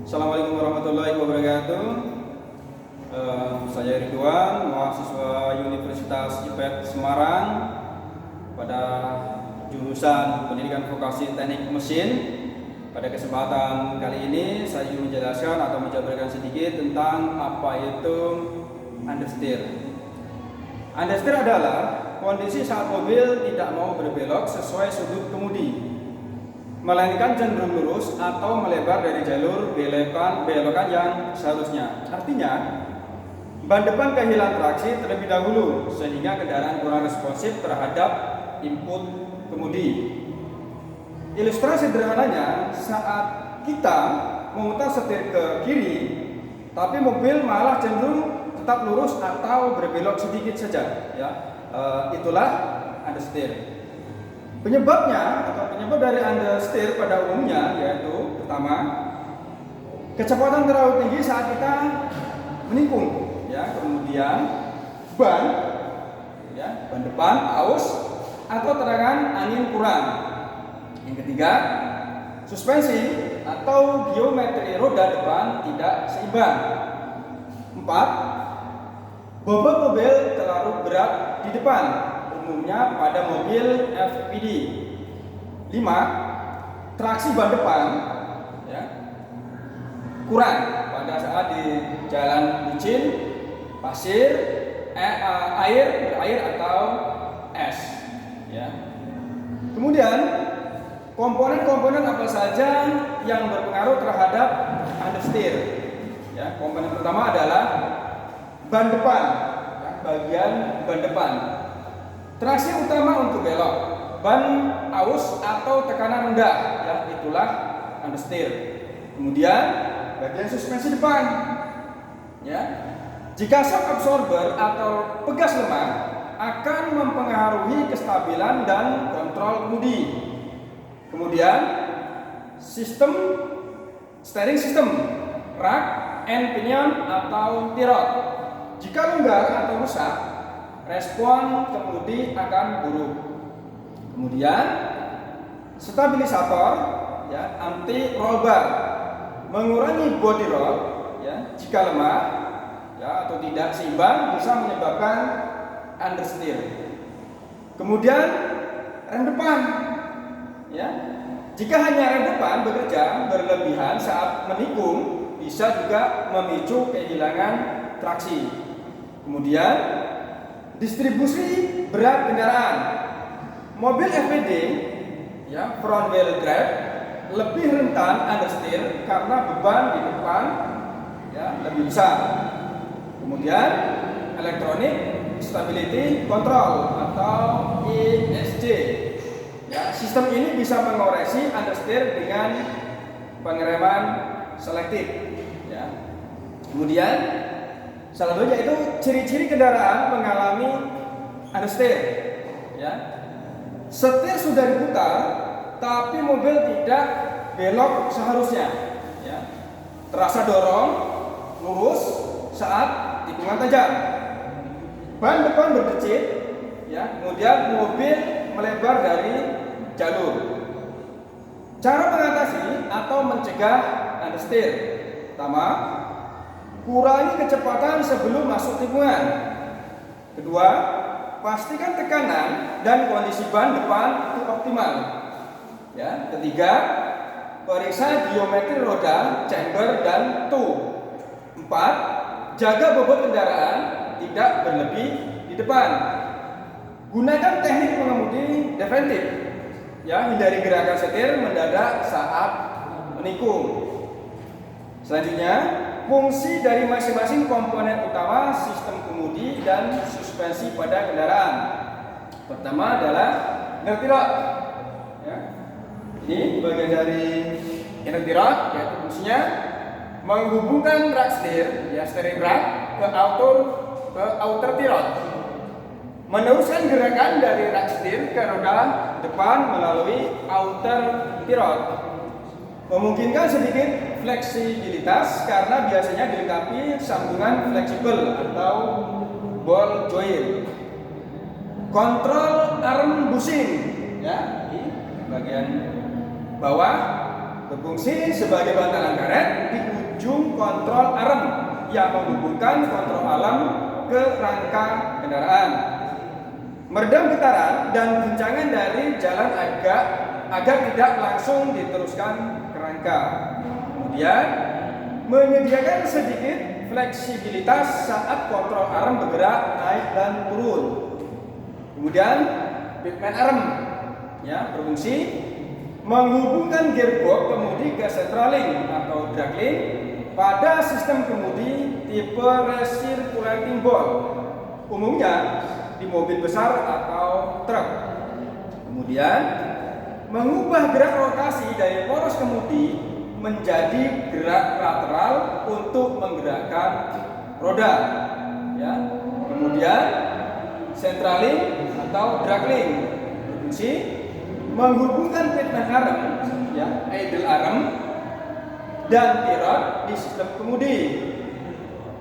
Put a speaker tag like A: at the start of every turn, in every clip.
A: Assalamualaikum warahmatullahi wabarakatuh. Saya Ridwan, mahasiswa Universitas IPET Semarang pada jurusan Pendidikan Vokasi Teknik Mesin. Pada kesempatan kali ini saya ingin menjelaskan atau menjabarkan sedikit tentang apa itu understeer. Understeer adalah kondisi saat mobil tidak mau berbelok sesuai sudut kemudi, melainkan cenderung lurus atau melebar dari jalur belokan yang seharusnya. Artinya, ban depan kehilangan traksi terlebih dahulu sehingga kendaraan kurang responsif terhadap input kemudi. Ilustrasi sederhananya, saat kita memutar setir ke kiri, tapi mobil malah cenderung tetap lurus atau berbelok sedikit saja, ya, itulah understeer. Penyebabnya atau penyebab dari understeer pada umumnya yaitu pertama, kecepatan terlalu tinggi saat kita menikung, ya, kemudian ban depan aus atau terangan angin kurang. Yang ketiga, suspensi atau geometri roda depan tidak seimbang. 4. Bobot mobil terlalu berat di depan, umumnya pada mobil FPD. 5. Traksi ban depan, ya, kurang pada saat di jalan licin, pasir, air atau es, ya. Kemudian komponen-komponen apa saja yang berpengaruh terhadap understeer? Ya, komponen pertama adalah ban depan, ya, bagian ban depan. Traksi utama untuk belok, ban aus atau tekanan rendah, ya, itulah understeer. Kemudian bagian suspensi depan, ya. Jika shock absorber atau pegas lemah akan mempengaruhi kestabilan dan kontrol kemudi. Kemudian steering system, rak and pinion atau tirot. Jika longgar atau rusak, respon kemudi akan buruk. Kemudian stabilisator, ya, anti roll bar, mengurangi body roll, ya, jika lemah, ya, atau tidak seimbang bisa menyebabkan understeer. Kemudian rem depan, ya, jika hanya rem depan bekerja berlebihan saat menikung bisa juga memicu kehilangan traksi. Kemudian distribusi berat kendaraan. Mobil FPD, ya, front wheel drive, lebih rentan understeer karena beban di depan, ya, lebih besar. Kemudian electronic stability control atau ESC, ya, sistem ini bisa mengoreksi understeer dengan pengereman selektif, ya. Kemudian salah satunya itu ciri-ciri kendaraan mengalami understeer, ya. Setir sudah diputar tapi mobil tidak belok seharusnya, ya. Terasa dorong lurus saat tikungan tajam. Ban depan berdecit, ya. Kemudian mobil melebar dari jalur. Cara mengatasi atau mencegah understeer: pertama, kurangi kecepatan sebelum masuk tikungan. Kedua, pastikan tekanan dan kondisi ban depan itu optimal. Ya. Ketiga, periksa geometri roda, chamber dan toe. 4. Jaga bobot kendaraan tidak berlebih di depan. Gunakan teknik pengemudi defensif, ya, hindari gerakan setir mendadak saat menikung. Selanjutnya, fungsi dari masing-masing komponen utama sistem kemudi dan suspensi pada kendaraan. Pertama adalah inerti rod, ya. Ini bagian dari inerti rod, yaitu fungsinya menghubungkan rak setir, ya, steering rak ke outer tirot, meneruskan gerakan dari rak setir ke roda depan melalui outer tirot, memungkinkan sedikit fleksibilitas karena biasanya dilengkapi sambungan fleksibel atau ball joint. Kontrol arm bushing, ya, di bagian bawah berfungsi sebagai bantalan karet di ujung kontrol arm yang menghubungkan kontrol alarm ke rangka kendaraan. Meredam getaran dan guncangan dari jalan agar tidak langsung diteruskan ke rangka. Kemudian menyediakan sedikit fleksibilitas saat kontrol arm bergerak naik dan turun. Kemudian pitman arm berfungsi menghubungkan gearbox kemudi ke centraling atau dragling pada sistem kemudi tipe recirculating ball, umumnya di mobil besar atau truk. Kemudian mengubah gerak rotasi dari poros kemudi menjadi gerak lateral untuk menggerakkan roda. Kemudian centraling atau dragling berfungsi menghubungkan pitman arm, idle arm, dan tirot di sistem kemudi,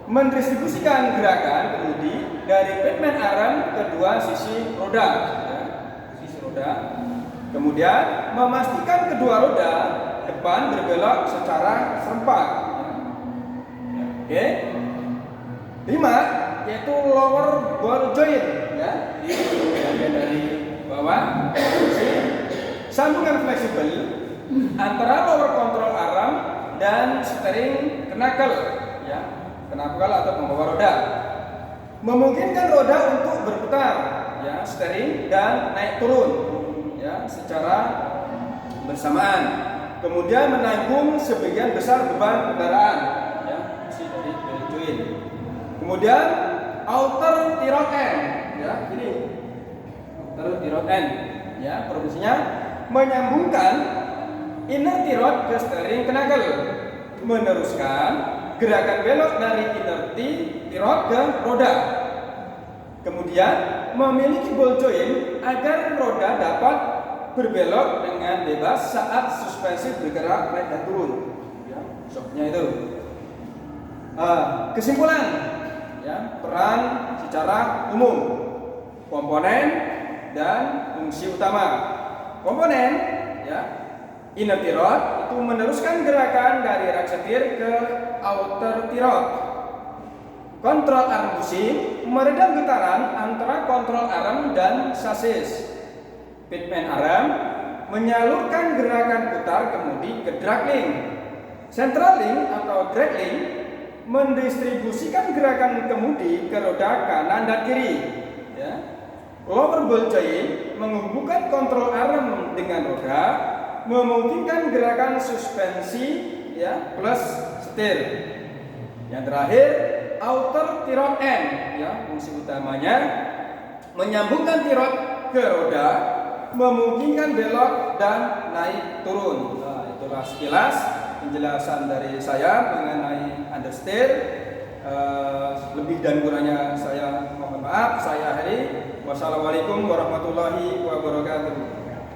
A: mendistribusikan gerakan kemudi dari pitman arm ke dua sisi roda, kemudian memastikan kedua roda depan berbelok secara serempak. Oke. 5 yaitu lower ball joint, di bagian dari bawah. Sambungan fleksibel antara lower control arm dan steering knuckle, knuckle atau pembawa roda, memungkinkan roda untuk berputar, steering dan naik turun, secara bersamaan. Kemudian menanggung sebagian besar beban kendaraan, isi dari ball joint. Kemudian outer tirot end, ini outer tirot end, profesinya menyambungkan inner tirot ke steering knuckle, meneruskan gerakan belok dari inner tirot ke roda. Kemudian memiliki ball joint agar roda dapat berbelok dengan bebas saat suspensi bergerak naik dan turun. Shocknya itu. Kesimpulan, peran secara umum, komponen dan fungsi utama. Komponen, inner tirot itu meneruskan gerakan dari rak setir ke outer tirot. Kontrol arm bushing meredam getaran antara kontrol arm dan sasis. Pitman arm menyalurkan gerakan putar kemudi ke dragling. Centraling atau dragling mendistribusikan gerakan kemudi ke roda kanan dan kiri. Lower ball joint menghubungkan kontrol arm dengan roda, memungkinkan gerakan suspensi, plus setir. Yang terakhir, outer tirot end, fungsi utamanya menyambungkan tirot ke roda, memungkinkan belok dan naik turun. Itulah sekilas penjelasan dari saya mengenai understeer. Lebih dan kurangnya saya mohon maaf. Saya Heri. Wassalamualaikum warahmatullahi wabarakatuh.